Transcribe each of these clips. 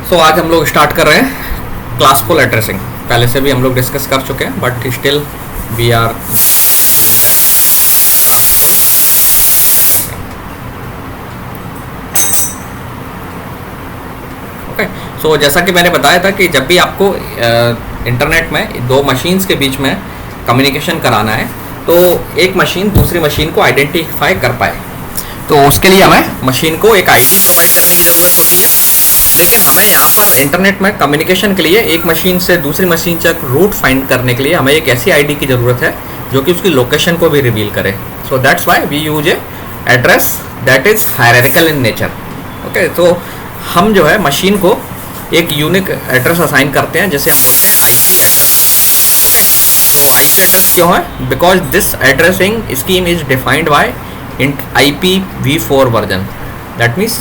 सो आज हम लोग स्टार्ट कर रहे हैं क्लासफुल एड्रेसिंग। पहले से भी हम लोग डिस्कस कर चुके हैं but still we are okay. So जैसा कि मैंने बताया था कि जब भी आपको इंटरनेट में दो मशीन्स के बीच में कम्युनिकेशन कराना है तो एक मशीन दूसरी मशीन को आइडेंटिफाई कर पाए तो उसके लिए हमें मशीन को एक आईडी प्रोवाइड करने की ज़रूरत होती है। लेकिन हमें यहाँ पर इंटरनेट में कम्युनिकेशन के लिए एक मशीन से दूसरी मशीन तक रूट फाइंड करने के लिए हमें एक ऐसी आईडी की ज़रूरत है जो कि उसकी लोकेशन को भी रिवील करे। So that's why we use a address that is hierarchical in nature. Okay, तो हम जो है मशीन को एक यूनिक एड्रेस असाइन करते हैं जिसे हम बोलते हैं आईपी एड्रेस। ओके, तो आईपी एड्रेस क्यों है? Because this addressing scheme is defined by in IPv4 version. That means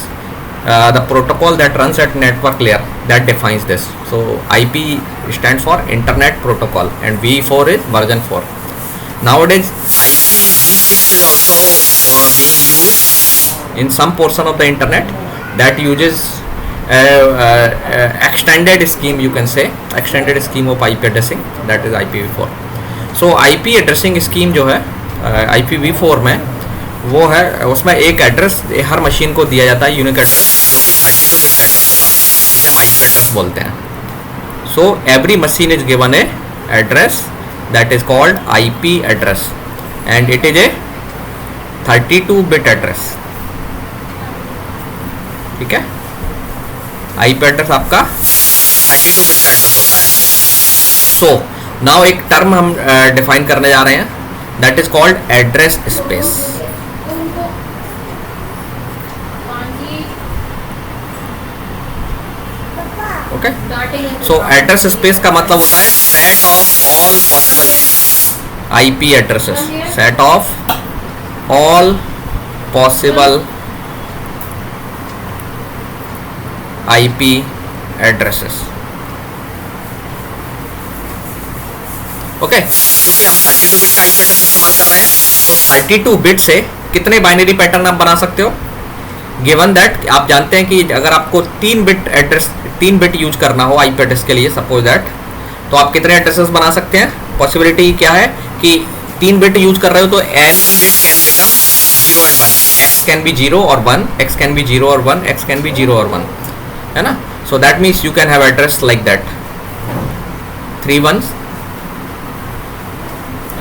the protocol that runs at network layer that defines this. So IP stands for Internet Protocol and V4 is version 4. Nowadays IPv6 is also being used in some portion of the internet that uses extended scheme, you can say extended scheme of IP addressing, that is IPv4. So IP addressing scheme जो है IPv4 में वो है, उसमें एक address हर machine को दिया जाता है, यूनिक एड्रेस जो कि 32 बिट एड्रेस होगा जिसे हम आईपी एड्रेस बोलते हैं। So every machine is given A address that is called IP address and it is A 32 bit address. ठीक है, आईपी एड्रेस आपका 32 बिट का एड्रेस होता है। सो नाउ एक टर्म हम डिफाइन करने जा रहे हैं that is called address space. Okay, so address space का मतलब होता है set of all possible IP addresses, set of all possible IP addresses. Okay, क्योंकि हम 32 बिट का आईपी एड्रेस इस्तेमाल कर रहे हैं तो 32 बिट से कितने बाइनरी पैटर्न आप बना सकते हो? गिवन दैट आप जानते हैं कि अगर आपको 3 बिट यूज करना हो आईपी एड्रेस के लिए, सपोज दैट, तो आप कितने एड्रेसेस बना सकते हैं? पॉसिबिलिटी क्या है कि 3 बिट यूज कर रहे हो तो any bit can become 0 and 1, x can be 0 और 1, x कैन बी 0 और 1, x कैन बी 0 और 1, है ना? So that means you can have address like that 3 1s,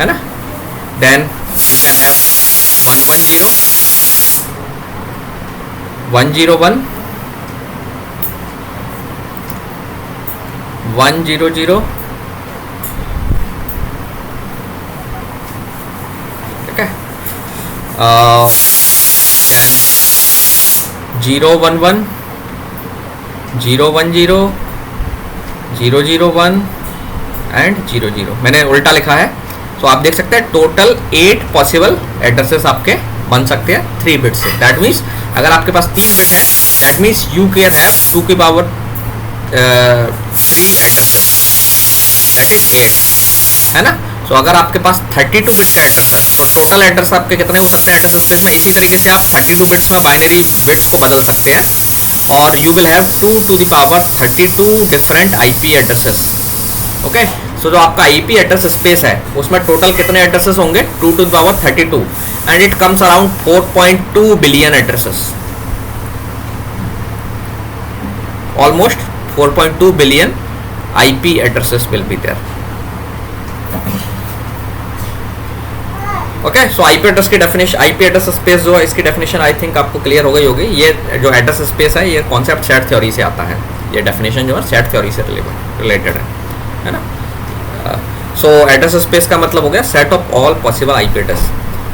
है ना? देन यू कैन हैव 1 1 0 1 0 1 1 0 0, ठीक है, देन 0 1 1 0 1 0 0 0 1 एंड 0 0। मैंने उल्टा लिखा है, तो आप देख सकते हैं टोटल 8 पॉसिबल एड्रेसेस आपके बन सकते हैं 3 बिट से। दैट मीन्स अगर आपके पास 3 बिट है that means you can have 2 की पावर 3 एड्रेसेस, दैट इज 8, है ना? सो अगर आपके पास 32 बिट का एड्रेस है तो टोटल एड्रेस आपके कितने हो सकते हैं एड्रेस स्पेस में? इसी तरीके से आप 32 बिट्स में बाइनरी बिट्स को बदल सकते हैं और you will have 2 to the power 32 different IP addresses. Okay, so जो आपका आईपी एड्रेस स्पेस है उसमें टोटल कितने एड्रेसेस होंगे? 2 to the power 32 and it comes around 4.2 billion addresses, almost 4.2 billion IP addresses will be there. Okay, so IP address की definition, IP address space जो है इसकी डेफिनेशन आई थिंक आपको clear हो गई होगी। ये जो एड्रेस स्पेस है ये कॉन्सेप्ट सेट थ्योरी से आता है, ये डेफिनेशन जो है सेट थ्योरी से रिलेटेड है ना? सो एड्रेस स्पेस का मतलब हो गया set of all possible IP address.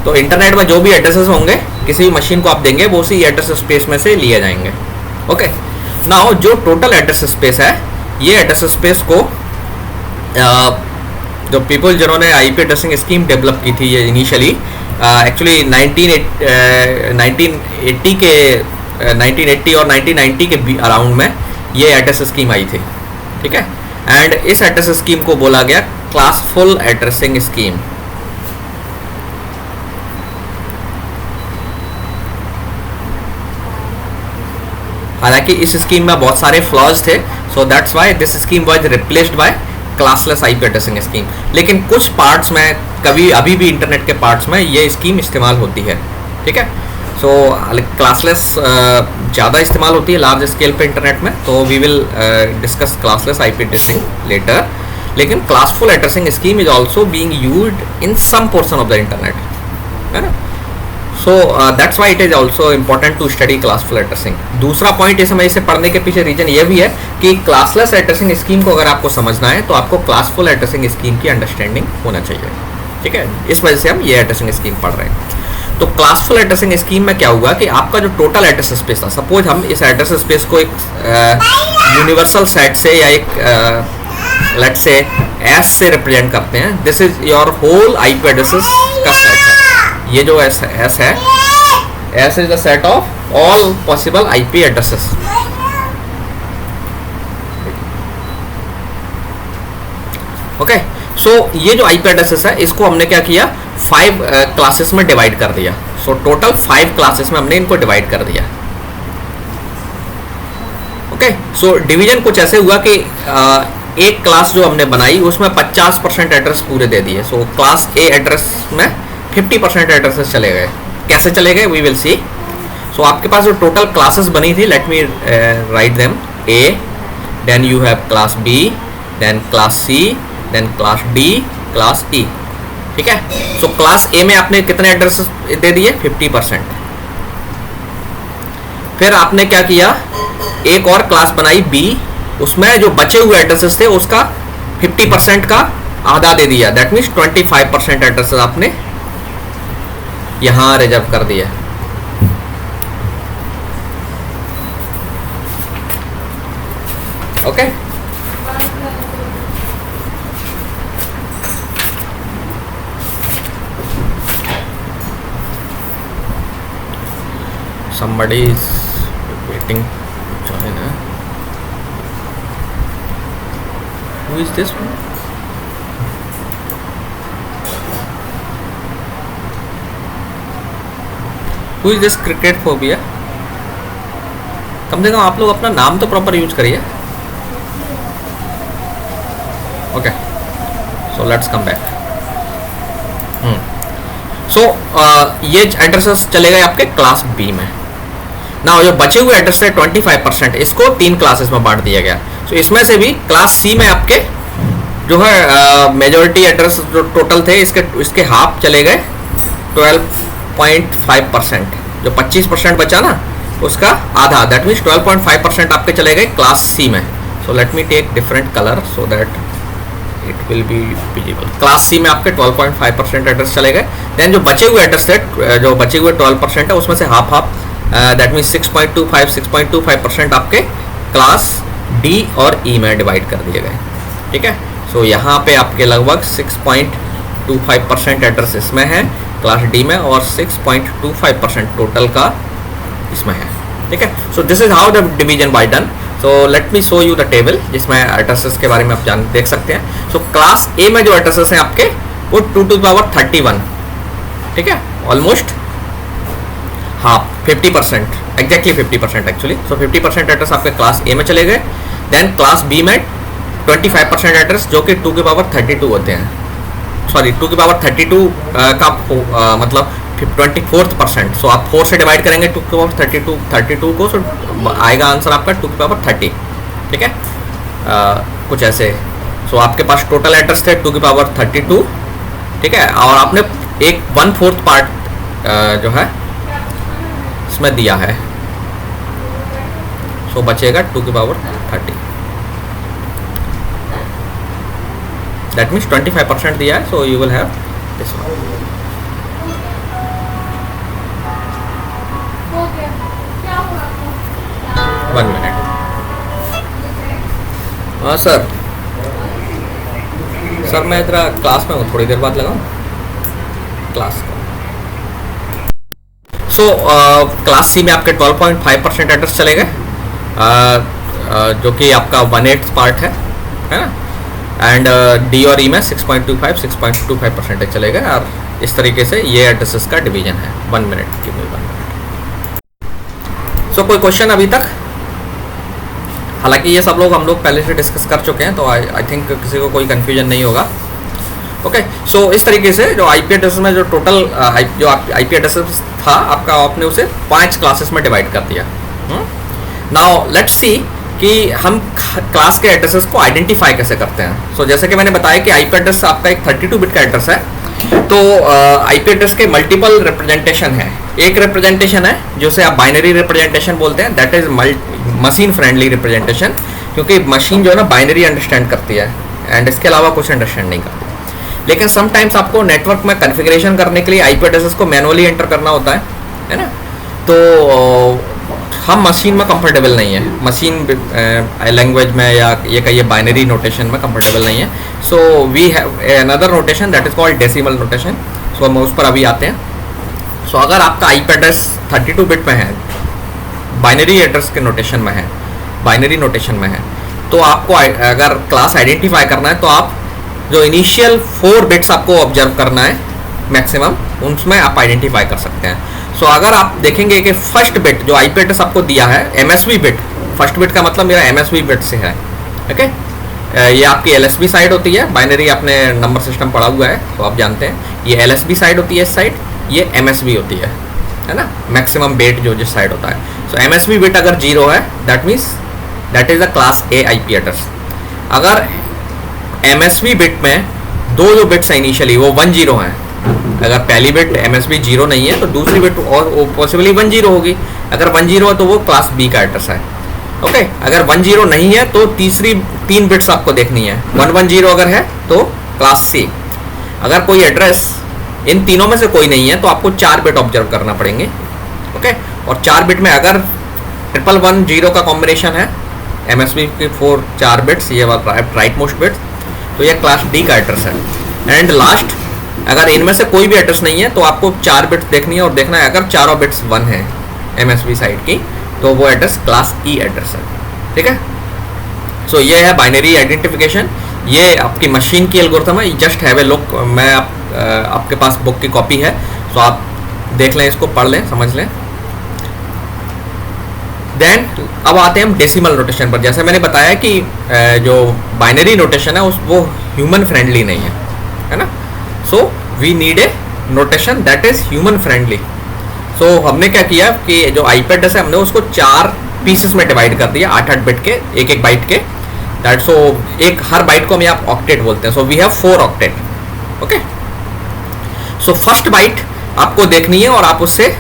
तो इंटरनेट में जो भी एड्रेसेस होंगे किसी भी मशीन को आप देंगे वो उसी एड्रेस स्पेस में से लिए जाएंगे। ओके, नाउ जो टोटल एड्रेस स्पेस है ये एड्रेस स्पेस को जो पीपल जिन्होंने आईपी एड्रेसिंग स्कीम डेवलप की थी ये इनिशियली एक्चुअली 1980 और 1990 के अराउंड में ये एड्रेस स्कीम आई थी। ठीक है, एंड इस एड्रेस स्कीम को बोला गया क्लासफुल एड्रेसिंग स्कीम। हालांकि इस स्कीम में बहुत सारे फ्लॉज थे, सो that's why this scheme was replaced by classless IP addressing scheme. लेकिन कुछ पार्ट्स में, कभी अभी भी इंटरनेट के पार्ट्स में ये स्कीम इस्तेमाल होती है, ठीक है। सो क्लासलेस ज़्यादा इस्तेमाल होती है लार्ज स्केल पे इंटरनेट में, तो we will discuss classless IP addressing later. लेकिन classful addressing scheme is also being used in some portion of the internet, है ना। So that's why it is also important to study classful addressing. दूसरा point इसे पढ़ने के पीछे reason ये भी है कि क्लासलेस एड्रेसिंग स्कीम को अगर आपको समझना है तो आपको क्लासफुल एड्रेसिंग स्कीम की अंडरस्टैंडिंग होना चाहिए, ठीक है। इस वजह से हम ये एड्रेसिंग स्कीम पढ़ रहे हैं। तो क्लासफुल एड्रेसिंग स्कीम में क्या हुआ कि आपका जो टोटल एड्रेस स्पेस था, सपोज हम इस एड्रेस स्पेस को एक यूनिवर्सल सेट से या एक लेट्स से एस से रिप्रेजेंट करते हैं। This is your whole IP addresses का सेट है। ये जो एस है, S is the set of all possible IP addresses. Okay, so ये जो आईपी एड्रेसेस है इसको हमने क्या किया, 5 क्लासेस में डिवाइड कर दिया। सो टोटल 5 क्लासेस में हमने इनको डिवाइड कर दिया। ओके, सो डिवीजन कुछ ऐसे हुआ कि एक क्लास जो हमने बनाई उसमें 50% एड्रेस पूरे दे दिए। सो क्लास ए एड्रेस में 50% एड्रेसेस चले गए। कैसे चले गए, वी विल सी। सो आपके पास जो टोटल क्लासेस बनी थी, let me write them. A, then you have class B, then class C, then class D, class E, ठीक है। सो क्लास ए में आपने कितने एड्रेसेस दे दिए, 50%। फिर आपने क्या किया, एक और क्लास बनाई बी, उसमें जो बचे हुए एड्रेसेस थे उसका 50% का आधा दे दिया। दैट मीन्स 25% एड्रेसेस आपने यहां रिजर्व कर दिया। Okay, somebody is waiting to join, huh? Who is this one? Who is this cricket phobia? कम से कम आप लोग अपना नाम तो प्रॉपर यूज करिए। Okay, so let's come back. So ये एड्रेसेस चले गए आपके क्लास बी में। ना जो बचे हुए एड्रेस है 25%, इसको 3 क्लासेस में बांट दिया गया। सो इसमें से भी क्लास सी में आपके जो है मेजॉरिटी एड्रेस जो टोटल थे इसके हाफ चले गए 12.5%। जो 25% बचा ना उसका आधा, दैट मीन्स 12.5% आपके चले गए क्लास सी में। So let me take different colour so that it will be visible. Class C में आपके 12.5% एड्रेस चले गए। देन जो बचे हुए एड्रेस थे, जो बचे हुए 12% है उसमें से हाफ दैट मीन्स 6.25% आपके क्लास डी और ई में डिवाइड कर दिए गए, ठीक है। सो यहाँ पे आपके लगभग 6.25% एड्रेस इसमें है क्लास डी में और 6.25% टोटल का इसमें है, ठीक है। So this is how the division bye done. So let me show you the table जिसमें एड्रेसेस के बारे में आप देख सकते हैं। सो क्लास ए में जो एड्रेसेस हैं आपके वो 2 to the power 31, ठीक है, ऑलमोस्ट हाफ, 50%, एग्जैक्टली 50% एक्चुअली। सो 50% एड्रेस आपके क्लास ए में चले गए। देन क्लास बी में 25% एड्रेस जो कि 2 की पावर 32 होते हैं, सॉरी 2 की पावर 32 का मतलब 24%। सो आप 4 से डिवाइड करेंगे 2 की पावर 32 को, सो आएगा आंसर आपका 2 की पावर 30, ठीक है। कुछ ऐसे। सो आपके पास टोटल एड्रेस थे 2 की पावर 32, ठीक है, और आपने एक 1/4 पार्ट जो है इसमें दिया है। सो बचेगा 2 की पावर 30, दैट मीन्स 25% दिया है। So you will have this one. One minute. हाँ सर, सर मैं इधर क्लास में हूँ, थोड़ी देर बाद लगाऊँ क्लास। सो क्लास सी में आपके 12.5% एड्रेस चले गए, जो कि आपका 1/8 पार्ट है ना। एंड डी और ई में 6.25% चले गए। और इस तरीके से ये एड्रेसेस का डिवीजन है। 1 मिनट, गिव मी 1 मिनट। सो कोई क्वेश्चन अभी तक? हालांकि ये सब लोग हम लोग पहले से डिस्कस कर चुके हैं, तो आई थिंक किसी को कोई कन्फ्यूजन नहीं होगा। ओके, सो इस तरीके से जो आईपी एड्रेस में जो टोटल जो आईपी एड्रेस था आपका, आपने उसे 5 क्लासेस में डिवाइड कर दिया। नाउ लेट्स सी कि हम क्लास के एड्रेसेस को आइडेंटिफाई कैसे करते हैं। सो जैसे कि मैंने बताया कि आईपी एड्रेस आपका एक 32 बिट का एड्रेस है, तो आईपी एड्रेस के मल्टीपल रिप्रेजेंटेशन है। एक रिप्रेजेंटेशन है जिसे आप बाइनरी रिप्रेजेंटेशन बोलते हैं, that is machine friendly representation, क्योंकि मशीन जो है ना बाइनरी अंडरस्टैंड करती है एंड इसके अलावा कुछ अंडरस्टैंड नहीं करती। लेकिन समटाइम्स आपको नेटवर्क में कॉन्फ़िगरेशन करने के लिए आईपी एड्रेसेस को मैनुअली एंटर करना होता है ना, तो हम मशीन में कंफर्टेबल नहीं है, मशीन लैंग्वेज में या ये कहिए बाइनरी नोटेशन में कंफर्टेबल नहीं है। So we have another notation that is called decimal notation. So हम उस पर अभी आते हैं। सो अगर आपका आईपी एड्रेस 32 बिट में है, बाइनरी एड्रेस के नोटेशन में है, बाइनरी नोटेशन में है, तो आपको अगर क्लास आइडेंटिफाई करना है तो आप जो इनिशियल 4 बिट्स आपको ऑब्जर्व करना है मैक्सिमम, उसमें आप आइडेंटिफाई कर सकते हैं। सो अगर आप देखेंगे कि फर्स्ट बिट जो आईपी एड्रेस आपको दिया है एमएसबी बिट, फर्स्ट बिट का मतलब मेरा एमएसबी बिट से है। ओके, ये आपकी एलएसबी साइड होती है, बाइनरी आपने नंबर सिस्टम पढ़ा हुआ है तो आप जानते हैं ये एलएसबी साइड होती है इस साइड, ये एमएसबी होती है ना, मैक्सिमम बिट जो जिस साइड होता है। सो एमएसबी बिट अगर 0 है that means that is a class A IP address. अगर एमएसबी बिट में दो जो बिट्स हैं इनिशियली वो 1 0 हैं, अगर पहली बिट एमएसबी 0 नहीं है तो दूसरी बिट और पॉसिबली 1 0 होगी। अगर 1 0 है तो वो क्लास बी का एड्रेस है। ओके, अगर 1 0 नहीं है तो तीसरी 3 बिट्स आपको देखनी है। 1 1 0 अगर है तो क्लास सी। अगर कोई एड्रेस इन तीनों में से कोई नहीं है तो आपको 4 बिट ऑब्जर्व करना पड़ेंगे। ओके, और 4 बिट में अगर 1 1 0 का कॉम्बिनेशन है, एमएसबी के 4 बिट्स, ये राइट मोस्ट बिट्स, तो ये क्लास डी का एड्रेस है। एंड लास्ट, अगर इनमें से कोई भी एड्रेस नहीं है तो आपको 4 बिट्स देखनी है और देखना है अगर चारों बिट्स 1 है एमएसबी साइड की तो वो एड्रेस क्लास ई एड्रेस है। ठीक है, सो ये है बाइनरी आइडेंटिफिकेशन। ये आपकी मशीन की एल्गोरिथम है, जस्ट हैव ए लुक। मैं आपके पास बुक की कॉपी है, सो आप देख लें, इसको पढ़ लें, समझ लें। देन अब आते हैं हम डेसिमल नोटेशन पर। जैसे मैंने बताया कि जो बाइनरी नोटेशन है वो ह्यूमन फ्रेंडली नहीं है ना, so we need a notation that is human friendly. So हमने क्या किया कि जो आईपी एड्रेस है हमने उसको 4 पीसेस में डिवाइड कर दिया, 8 बिट के, एक बाइट के, दैट सो एक हर बाइट को हम आप ऑक्टेट बोलते हैं। So we have 4 octet. Okay, so first byte आपको देखनी है और आप उससे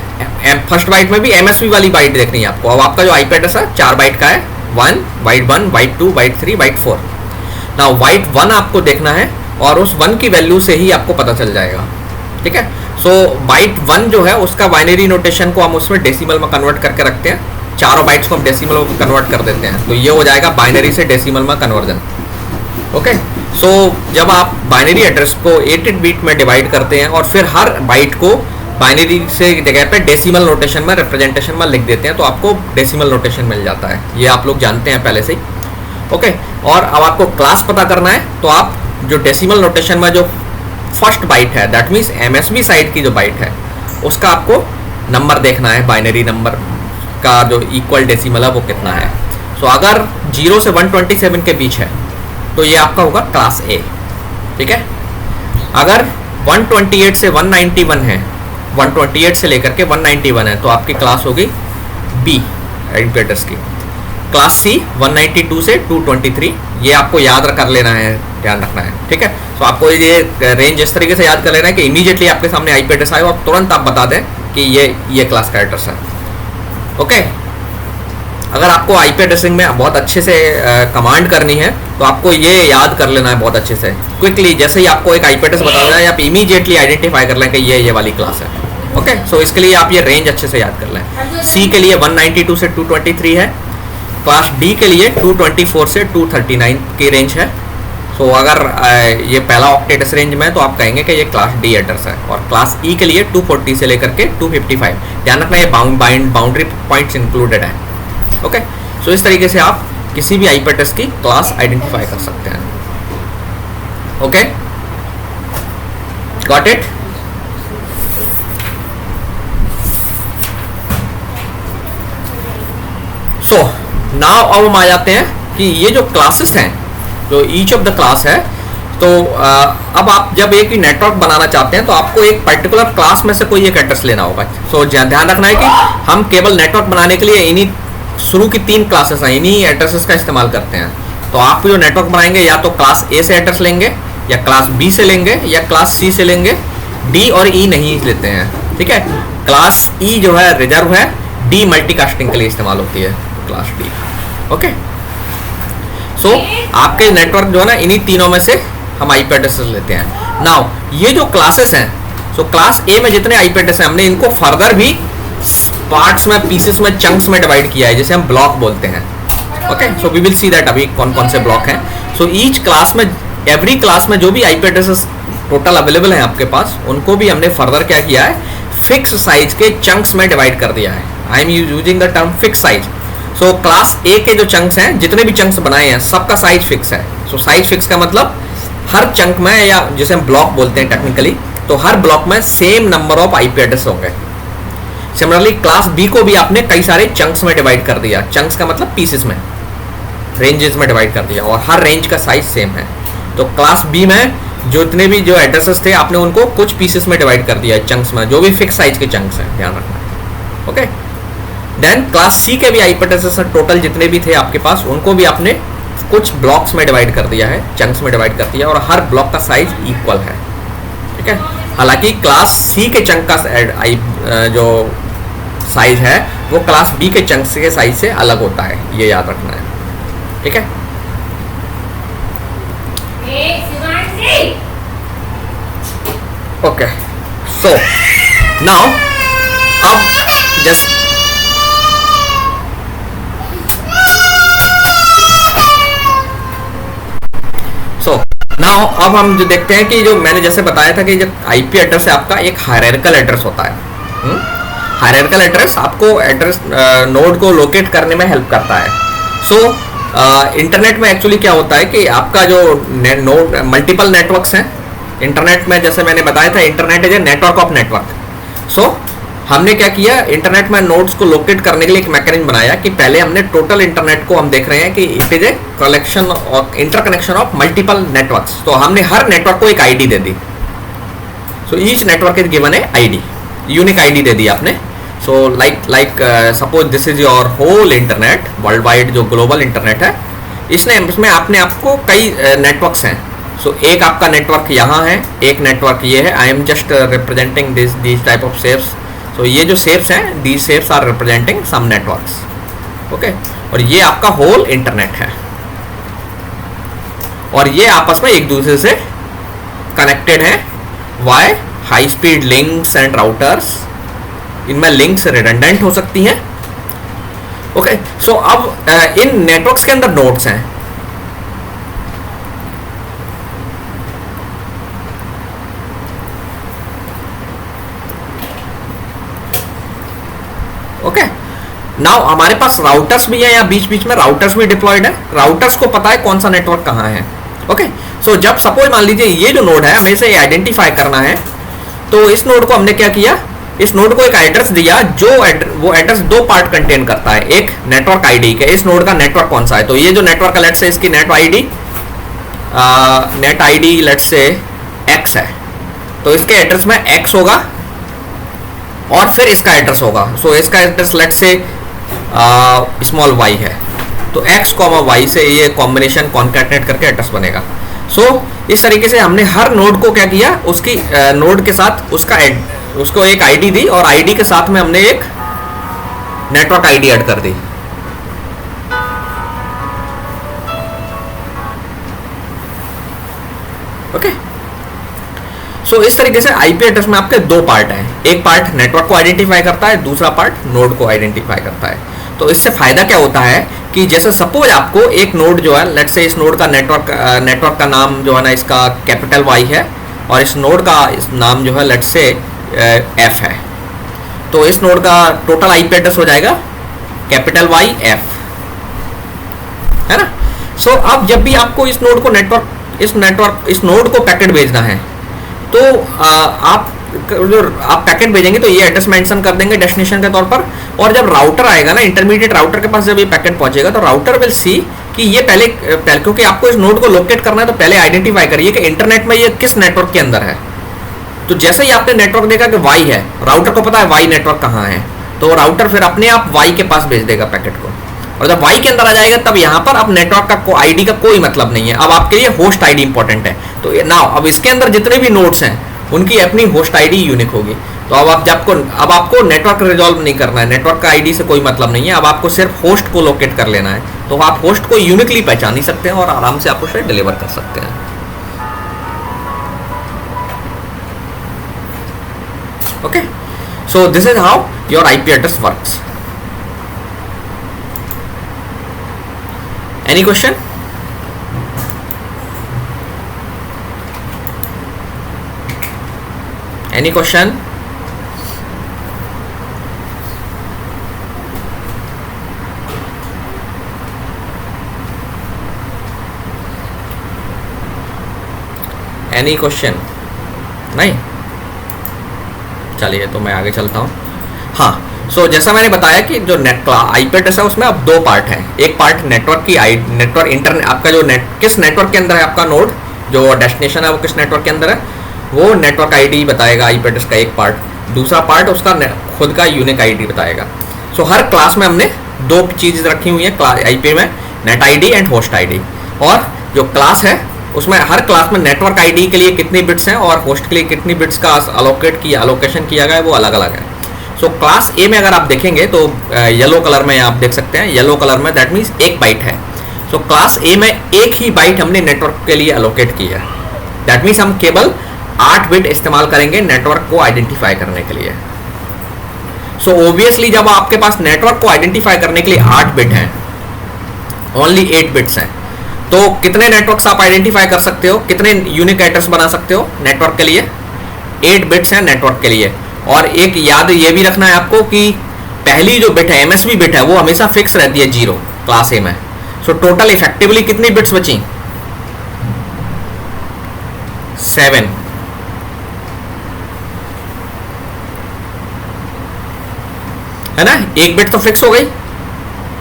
फर्स्ट बाइट में भी एमएसबी वाली बाइट देखनी है आपको। अब आपका जो आईपी एड्रेस है 4 बाइट का है, 1 byte 2 byte 3 byte 4। Now byte 1 आपको देखना है और उस 1 की वैल्यू से ही आपको पता चल जाएगा। ठीक है, सो बाइट 1 जो है उसका बाइनरी नोटेशन को हम उसमें डेसिमल में कन्वर्ट करके रखते हैं, चारों बाइट्स को हम डेसिमल में कन्वर्ट कर देते हैं, तो ये हो जाएगा बाइनरी से डेसिमल में कन्वर्जन। ओके, सो जब आप बाइनरी एड्रेस को 8 बिट में डिवाइड करते हैं और फिर हर बाइट को बाइनरी से जगह पे डेसिमल नोटेशन में रिप्रेजेंटेशन में लिख देते हैं तो आपको डेसिमल नोटेशन मिल जाता है। ये आप लोग जानते हैं पहले से ही। ओके, और अब आपको क्लास पता करना है तो आप जो डेसिमल नोटेशन में जो फर्स्ट बाइट है, दैट मीन्स एमएसबी साइड की जो बाइट है उसका आपको नंबर देखना है, बाइनरी नंबर का जो इक्वल डेसिमल है वो कितना है। सो अगर 0 से 127 के बीच है तो ये आपका होगा क्लास ए। ठीक है, अगर 128 से 191 है, 128 से लेकर के 191 है तो आपकी क्लास होगी बी आईपी एड्रेस की। क्लास सी 192 से 223, ये आपको याद कर लेना है, ध्यान रखना है। ठीक है, तो आपको ये रेंज इस तरीके से याद कर लेना है कि इमीडिएटली आपके सामने आईपी एड्रेस आए और तुरंत आप बता दें कि ये क्लास का एड्रेस है। ओके, अगर आपको आईपी एड्रेसिंग में बहुत अच्छे से कमांड करनी है तो आपको ये याद कर लेना है बहुत अच्छे से क्विकली। जैसे ही आपको एक आईपी एड्रेस बता दें आप इमीडिएटली आइडेंटिफाई कर लें कि ये वाली क्लास है। ओके, सो इसके लिए आप ये रेंज अच्छे से याद कर लें। सी के लिए 192 से 223 है, क्लास डी के लिए 224 से 239 की रेंज है। सो अगर ये पहला ऑक्टेट इस रेंज में है तो आप कहेंगे कि ये क्लास डी एड्रेस है। और क्लास ई के लिए 240 से लेकर के 255, ध्यान रखना ये बाउंड्री पॉइंट्स इंक्लूडेड है। ओके, सो इस तरीके से आप किसी भी आईपी एड्रेस की क्लास आइडेंटिफाई कर सकते हैं। Okay, got it? So now अब हम आ जाते हैं कि ये जो क्लासेस हैं, जो ईच ऑफ द क्लास है, तो अब आप जब एक ही नेटवर्क बनाना चाहते हैं तो आपको एक पर्टिकुलर क्लास में से कोई एक एड्रेस लेना होगा। सो ध्यान रखना है कि हम केवल नेटवर्क बनाने के लिए इन्हीं शुरू की 3 क्लासेस हैं, इन्हीं एड्रेसेस का इस्तेमाल करते हैं। तो आप जो नेटवर्क बनाएंगे या तो क्लास ए से एड्रेस लेंगे, या क्लास बी से लेंगे, या क्लास सी से लेंगे। डी और ई नहीं लेते हैं, ठीक है। क्लास ई जो है रिजर्व है, डी मल्टीकास्टिंग के लिए इस्तेमाल होती है, क्लास डी। ओके, सो आपके नेटवर्क जो है ना, इन्हीं तीनों में से हम आईपी एड्रेसेस लेते हैं। नाउ ये जो क्लासेस हैं, सो क्लास ए में जितने आईपी एड्रेस हैं, हमने इनको फर्दर भी पार्ट्स में, पीसेस में, चंक्स में डिवाइड किया है, जिसे हम ब्लॉक बोलते हैं। Okay, so we will see that अभी कौन कौन से ब्लॉक हैं। सो ईच क्लास में, एवरी क्लास में जो भी आईपी एड्रेसेस टोटल अवेलेबल हैं आपके पास, उनको भी हमने फर्दर क्या किया है, फिक्स साइज के चंक्स में डिवाइड कर दिया है। I am using the term fix size. So class ए के जो चंक्स हैं, जितने भी चंक्स बनाए हैं, सबका साइज फिक्स है। सो साइज फिक्स का मतलब हर चंक में, या जिसे हम ब्लॉक बोलते हैं टेक्निकली, तो हर ब्लॉक में same number of IP address होंगे। सिमिलरली क्लास बी को भी आपने कई सारे चंक्स में डिवाइड कर दिया। चंक्स का मतलब पीसेस में, रेंजेस में डिवाइड कर दिया, और हर रेंज का साइज सेम है। तो क्लास बी में जो इतने भी जो एड्रेसेस थे, आपने उनको कुछ पीसेस में डिवाइड कर दिया है, चंक्स में, जो भी फिक्स साइज के चंक्स हैं, ध्यान रखना। ओके, देन क्लास सी के भी आईपी एड्रेसेस टोटल जितने भी थे आपके पास, उनको भी आपने कुछ ब्लॉक्स में डिवाइड कर दिया है, चंक्स में डिवाइड कर दिया, और हर ब्लॉक का साइज इक्वल है, ठीक है। हालांकि क्लास सी के चंक का जो साइज है, वो क्लास बी के चंक के साइज से अलग होता है, ये याद रखना है, ठीक है। ओके, सो नाउ अब जस्ट नाउ अब हम जो देखते हैं कि जो मैंने जैसे बताया था कि जो आईपी एड्रेस है आपका, एक हायरार्किकल एड्रेस होता है। हायरार्किकल एड्रेस आपको एड्रेस नोड को लोकेट करने में हेल्प करता है। सो इंटरनेट में एक्चुअली क्या होता है कि आपका जो नोड, मल्टीपल नेटवर्क्स हैं इंटरनेट में। जैसे मैंने बताया था, internet is a network of network. So हमने क्या किया, इंटरनेट में नोड्स को लोकेट करने के लिए एक मैकेनिज्म बनाया कि पहले हमने टोटल इंटरनेट को हम देख रहे हैं कि इट इज ए कलेक्शन और इंटरकनेक्शन ऑफ मल्टीपल नेटवर्क्स। तो हमने हर नेटवर्क को एक आईडी दे दी। So each network is given a ID, unique ID दे दी आपने। So like suppose this is your whole internet, world wide जो ग्लोबल इंटरनेट है, इसमें आपने आपको कई नेटवर्क्स हैं। सो एक आपका नेटवर्क यहाँ है, एक नेटवर्क ये है। I am just representing this type of shapes. तो ये जो शेप्स हैं, these shapes are representing some networks, okay. और ये आपका होल इंटरनेट है, और ये आपस में एक दूसरे से कनेक्टेड है। Why? High speed links and routers. इनमें लिंक्स रिडंडेंट हो सकती हैं, ओके। सो अब इन नेटवर्क्स के अंदर नोड्स हैं। ओके, नाउ हमारे पास राउटर्स भी है, या बीच बीच में राउटर्स भी डिप्लॉयड है। राउटर्स को पता है कौन सा नेटवर्क कहाँ है, ओके। सो जब सपोज मान लीजिए ये जो नोड है, हमें इसे आइडेंटिफाई करना है, तो इस नोड को हमने क्या किया, इस नोड को एक एड्रेस दिया, जो वो एड्रेस 2 पार्ट कंटेन करता है। एक नेटवर्क आईडी के, इस नोड का नेटवर्क कौन सा है, तो ये जो नेटवर्क है, लेट्स से इसकी net ID let's say x है, तो इसके एड्रेस में x होगा, और फिर इसका एड्रेस होगा। सो इसका address let's say small y है, तो x, y से ये कॉम्बिनेशन कॉन्कैटिनेट करके एड्रेस बनेगा। सो इस तरीके से हमने हर नोड को क्या किया, उसकी नोड के साथ उसको एक आईडी दी, और आईडी के साथ में हमने एक नेटवर्क आईडी ऐड कर दी। ओके, सो इस तरीके से आईपी एड्रेस में आपके 2 पार्ट हैं। एक पार्ट नेटवर्क को आइडेंटिफाई करता है, दूसरा पार्ट नोड को आइडेंटिफाई करता है। तो इससे फायदा क्या होता है कि जैसे सपोज आपको एक नोड जो है, लेट्स से इस नोड का नेटवर्क का नाम जो है ना, इसका कैपिटल Y है, और इस नोड का नाम जो है लेट्स से F है। तो इस नोड का टोटल आईपी एड्रेस हो जाएगा कैपिटल Y F, है ना। सो अब जब भी आपको इस नोड को इस नोड को पैकेट भेजना है, तो आप जो आप पैकेट भेजेंगे तो ये एड्रेस मेंशन कर देंगे डेस्टिनेशन के तौर पर, और जब राउटर आएगा ना, इंटरमीडिएट राउटर के पास जब ये पैकेट पहुंचेगा तो राउटर विल सी कि ये पहले क्योंकि आपको इस नोड को लोकेट करना है तो पहले आइडेंटिफाई करिए कि इंटरनेट में ये किस नेटवर्क के अंदर है। तो जैसे ही आपने नेटवर्क देखा कि वाई है, राउटर को पता है वाई नेटवर्क कहाँ है, तो राउटर फिर अपने आप वाई के पास भेज देगा पैकेट को, और जब वाई के अंदर आ जाएगा तब यहाँ पर अब नेटवर्क का आईडी का कोई मतलब नहीं है, अब आपके लिए होस्ट आईडी इंपॉर्टेंट है। तो नाउ अब इसके अंदर जितने भी नोड्स हैं उनकी अपनी होस्ट आईडी यूनिक होगी। तो अब आपको नेटवर्क रिजॉल्व नहीं करना है, नेटवर्क का आईडी से कोई मतलब नहीं है, अब आपको सिर्फ होस्ट को लोकेट कर लेना है। तो आप होस्ट को यूनिकली पहचान ही सकते हैं और आराम से आप उसे डिलीवर कर सकते हैं। Okay, so this is how your IP address works. Any question? Any question? Any question? नहीं? चलिए तो मैं आगे चलता हूँ। हाँ, सो जैसा मैंने बताया कि जो आईपी एड्रेस है उसमें अब दो पार्ट हैं। एक पार्ट नेटवर्क की नेटवर्क इंटरनेट, आपका जो किस नेटवर्क के अंदर है आपका नोड, जो डेस्टिनेशन है वो किस नेटवर्क के अंदर है, वो नेटवर्क आईडी बताएगा आईपी एड्रेस का एक पार्ट। दूसरा पार्ट उसका खुद का यूनिक आईडी बताएगा। सो हर क्लास में हमने दो चीज़ रखी हुई है आईपी में, net ID and host ID. और जो क्लास है उसमें हर क्लास में नेटवर्क आईडी के लिए कितनी बिट्स हैं और होस्ट के लिए कितनी बिट्स का अलोकेशन किया गया है वो अलग अलग है। सो क्लास ए में अगर आप देखेंगे तो येलो कलर में आप देख सकते हैं, येलो कलर में दैट मीन्स एक बाइट है। सो क्लास ए में एक ही बाइट हमने नेटवर्क के लिए अलोकेट की है, दैट मीन्स हम केवल 8 बिट इस्तेमाल करेंगे नेटवर्क को आइडेंटिफाई करने के लिए। सो ऑब्वियसली जब आपके पास नेटवर्क को आइडेंटिफाई करने के लिए 8 बिट हैं, ओनली 8 बिट्स हैं, तो कितने नेटवर्क्स आप आइडेंटिफाई कर सकते हो, कितने यूनिक एड्रेस बना सकते हो नेटवर्क के लिए? 8 बिट्स हैं नेटवर्क के लिए। और एक याद ये भी रखना है आपको कि पहली जो बिट है एमएसबी बिट है वो हमेशा फिक्स रहती है 0 क्लास ए में। सो टोटल इफेक्टिवली कितनी बिट्स बची? 7। है ना, एक बिट तो फिक्स हो गई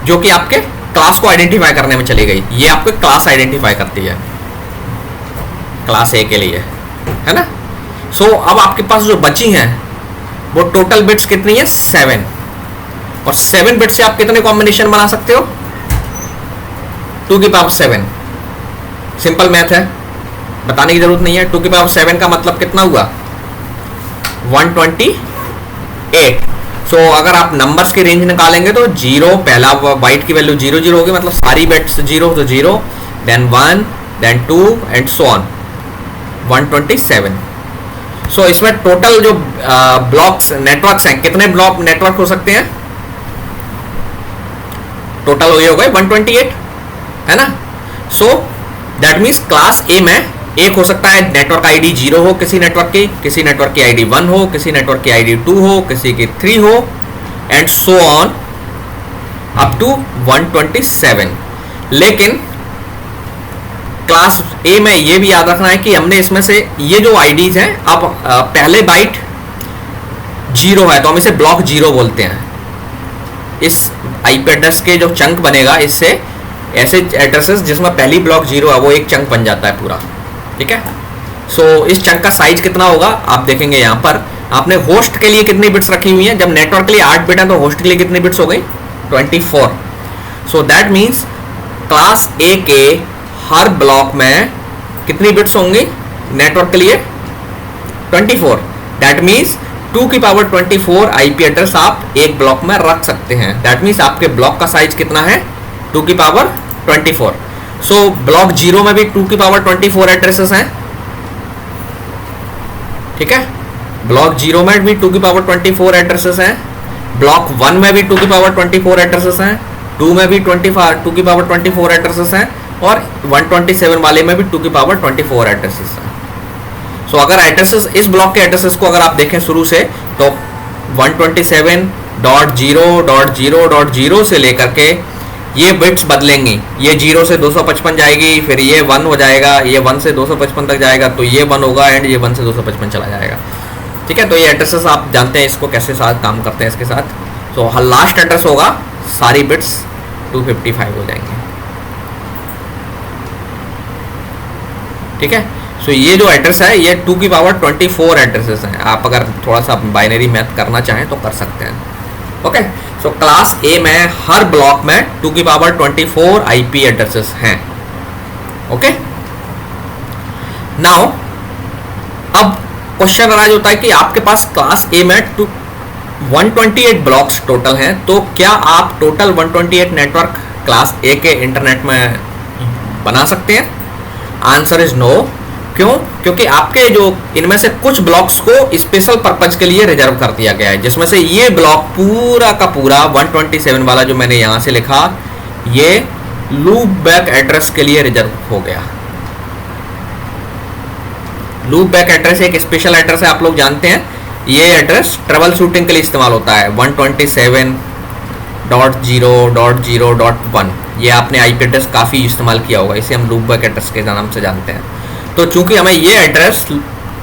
जो कि आपके क्लास को आइडेंटिफाई करने में चली गई। ये आपको क्लास आइडेंटिफाई करती है क्लास ए के लिए, है ना। सो अब आपके पास जो बची हैं वो टोटल बिट्स कितनी है? 7। और 7 बिट से आप कितने कॉम्बिनेशन बना सकते हो? 2 की पावर 7। सिंपल मैथ है, बताने की जरूरत नहीं है। 2 की पावर 7 का मतलब कितना हुआ? 128। सो अगर आप नंबर्स की रेंज निकालेंगे तो 0 पहला बाइट की वैल्यू 0 0 होगी, मतलब सारी बिट्स 0 तो 0, then 1, then 2 and so on 127। So इसमें टोटल जो ब्लॉक्स नेटवर्क्स हैं, कितने ब्लॉक नेटवर्क हो सकते हैं? टोटल हो गए 128, है ना। सो दैट मीन्स क्लास ए में एक हो सकता है नेटवर्क आईडी 0 हो किसी नेटवर्क की, किसी नेटवर्क की आईडी 1 हो, किसी नेटवर्क की आईडी 2 हो, किसी की 3 हो, and so on up to 127। लेकिन क्लास ए में ये भी याद रखना है कि हमने इसमें से ये जो आईडीज हैं, अब पहले बाइट 0 है तो हम इसे ब्लॉक 0 बोलते हैं। इस आईपी एड्रेस के जो चंक बनेगा, इससे ऐसे एड्रेसेस जिसमें पहली ब्लॉक 0 है वो एक चंक बन जाता है पूरा, ठीक है। सो इस चंक का साइज कितना होगा आप देखेंगे यहाँ पर। आपने होस्ट के लिए कितनी बिट्स रखी हुई हैं? जब नेटवर्क के लिए 8 बिट है तो होस्ट के लिए कितनी बिट्स हो गई? 24। सो दैट मीन्स क्लास ए के हर ब्लॉक में कितनी बिट्स होंगी नेटवर्क के लिए? 24। दैट मीन्स 2 की पावर 24 आईपी एड्रेस आप एक ब्लॉक में रख सकते हैं। दैट मीन्स आपके ब्लॉक का साइज कितना है? 2 की पावर 24। सो ब्लॉक 0 में भी 2 की पावर 24 एड्रेसेस हैं, ठीक है। ब्लॉक 0 में भी 2 की पावर 24 एड्रेसेस हैं, ब्लॉक 1 में भी 2 की पावर 24 एड्रेसेस हैं, 2 में भी 2 की पावर 24 एड्रेसेस हैं, और 127 वाले में भी 2 की पावर 24 एड्रेसेस हैं। सो अगर एड्रेसेस, इस ब्लॉक के एड्रेसेस को अगर आप देखें शुरू से, तो 127.0.0.0 से लेकर के ये बिट्स बदलेंगी। ये 0 से 255 जाएगी, फिर ये 1 हो जाएगा, ये 1 से 255 तक जाएगा, तो ये 1 होगा, एंड ये 1 से 255 चला जाएगा। ठीक है, तो ये एड्रेसेस आप जानते हैं इसको कैसे साथ काम करते हैं इसके साथ। तो लास्ट एड्रेस होगा, सारी बिट्स 255 हो जाएंगे। ठीक है, सो ये जो एड्रेस है ये 2 की पावर 24 एड्रेसेस हैं। आप अगर थोड़ा सा बाइनरी मैथ करना चाहें तो कर सकते हैं। ओके, सो क्लास ए में हर ब्लॉक में 2 की पावर 24 आईपी एड्रेसेस हैं। ओके, नाउ अब क्वेश्चन अराइज होता है कि आपके पास क्लास ए में 128 ब्लॉक्स टोटल हैं, तो क्या आप टोटल 128 नेटवर्क क्लास ए के इंटरनेट में बना सकते हैं? Answer is no. क्यों? क्योंकि आपके जो इनमें से कुछ ब्लॉक्स को स्पेशल पर्पज के लिए रिजर्व कर दिया गया है, जिसमें से ये ब्लॉक पूरा का पूरा 127 वाला जो मैंने यहां से लिखा, ये लूप बैक एड्रेस के लिए रिजर्व हो गया। लूप बैक एड्रेस एक स्पेशल एड्रेस है, आप लोग जानते हैं। ये एड्रेस ट्रबल शूटिंग के लिए इस्तेमाल होता है। 127.0.0.1 ये आपने आईपी एड्रेस काफ़ी इस्तेमाल किया होगा, इसे हम लूप बैक एड्रेस के नाम से जानते हैं। तो चूंकि हमें ये एड्रेस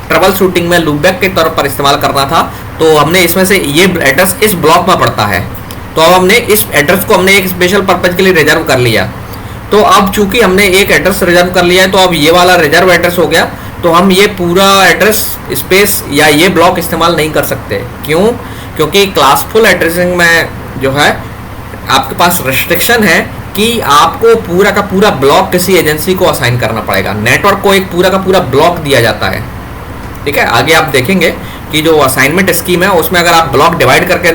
ट्रबल शूटिंग में लूप बैक के तौर पर इस्तेमाल करना था, तो हमने इसमें से ये एड्रेस इस ब्लॉक में पड़ता है, तो अब हमने इस एड्रेस को हमने एक स्पेशल पर्पज के लिए रिजर्व कर लिया। तो अब चूंकि हमने एक एड्रेस रिजर्व कर लिया है, तो अब ये वाला रिजर्व एड्रेस हो गया, तो हम ये पूरा एड्रेस स्पेस या ये ब्लॉक इस्तेमाल नहीं कर सकते। क्यों? क्योंकि क्लासफुल एड्रेसिंग में जो है आपके पास रेस्ट्रिक्शन है कि आपको पूरा का पूरा ब्लॉक किसी एजेंसी को असाइन करना पड़ेगा। नेटवर्क को एक पूरा का पूरा ब्लॉक दिया जाता है। ठीक है, आगे आप देखेंगे कि जो असाइनमेंट स्कीम है उसमें अगर आप ब्लॉक डिवाइड करके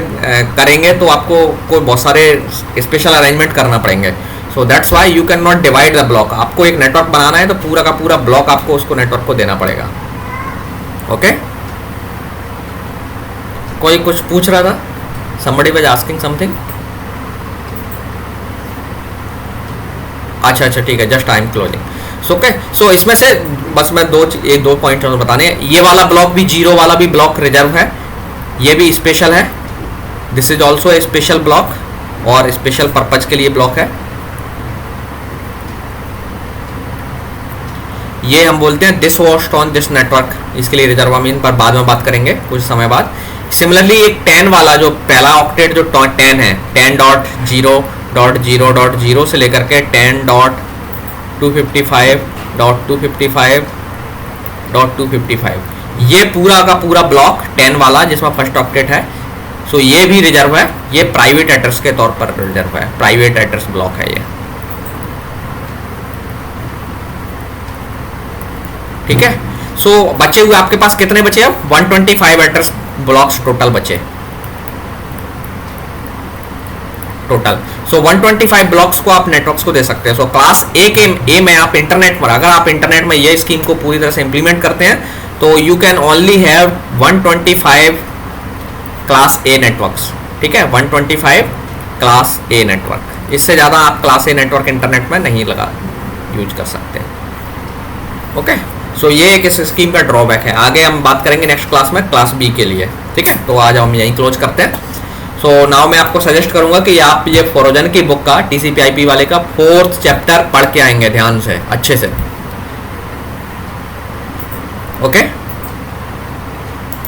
करेंगे तो आपको कोई बहुत सारे स्पेशल अरेंजमेंट करना पड़ेंगे। सो that's why you can not divide the block. आपको एक नेटवर्क बनाना है तो पूरा का पूरा ब्लॉक आपको उसको नेटवर्क को देना पड़ेगा। ओके, कोई कुछ पूछ रहा था? somebody was asking something? अच्छा, ठीक है, just I am closing. So okay, so इसमें से बस मैं दो पॉइंट बताने हैं। ये वाला ब्लॉक भी, जीरो वाला भी ब्लॉक रिजर्व है, ये भी स्पेशल है। This is also a special block और स्पेशल पर्पज के लिए ब्लॉक है। ये हम बोलते हैं this host on this network, इसके लिए रिजर्व हम इन पर बाद में बात करेंगे कुछ समय बाद। सिमिलरली एक 10 वाला जो पहला ऑक्टेट जो 10 है, 10.0.0.0 से लेकर के 10.255.255.255 ये पूरा का पूरा ब्लॉक 10 वाला जिसमें फर्स्ट ऑक्टेट है, सो ये भी रिजर्व है। ये प्राइवेट एड्रेस के तौर पर रिजर्व है, प्राइवेट एड्रेस ब्लॉक है ये। ठीक है, सो बचे हुए आपके पास कितने बचे? अब 125 एड्रेस ब्लॉक्स टोटल बचे टोटल। सो 125 ब्लॉक्स को आप नेटवर्क्स को दे सकते हैं। सो क्लास ए में आप इंटरनेट पर, अगर आप इंटरनेट में ये स्कीम को पूरी तरह से इंप्लीमेंट करते हैं तो you can only have 125 class A networks. ठीक है, 125 क्लास ए नेटवर्क, इससे ज़्यादा आप क्लास ए नेटवर्क इंटरनेट में नहीं यूज कर सकते। ओके, सो ये एक इस स्कीम का ड्रॉबैक है। आगे हम बात करेंगे नेक्स्ट क्लास में क्लास बी के लिए। ठीक है, तो आज हम यहीं क्लोज करते हैं। सो नाउ मैं आपको सजेस्ट करूंगा कि आप ये फोरोजन की बुक का, TCP/IP वाले का 4th चैप्टर पढ़ के आएंगे ध्यान से, अच्छे से। ओके।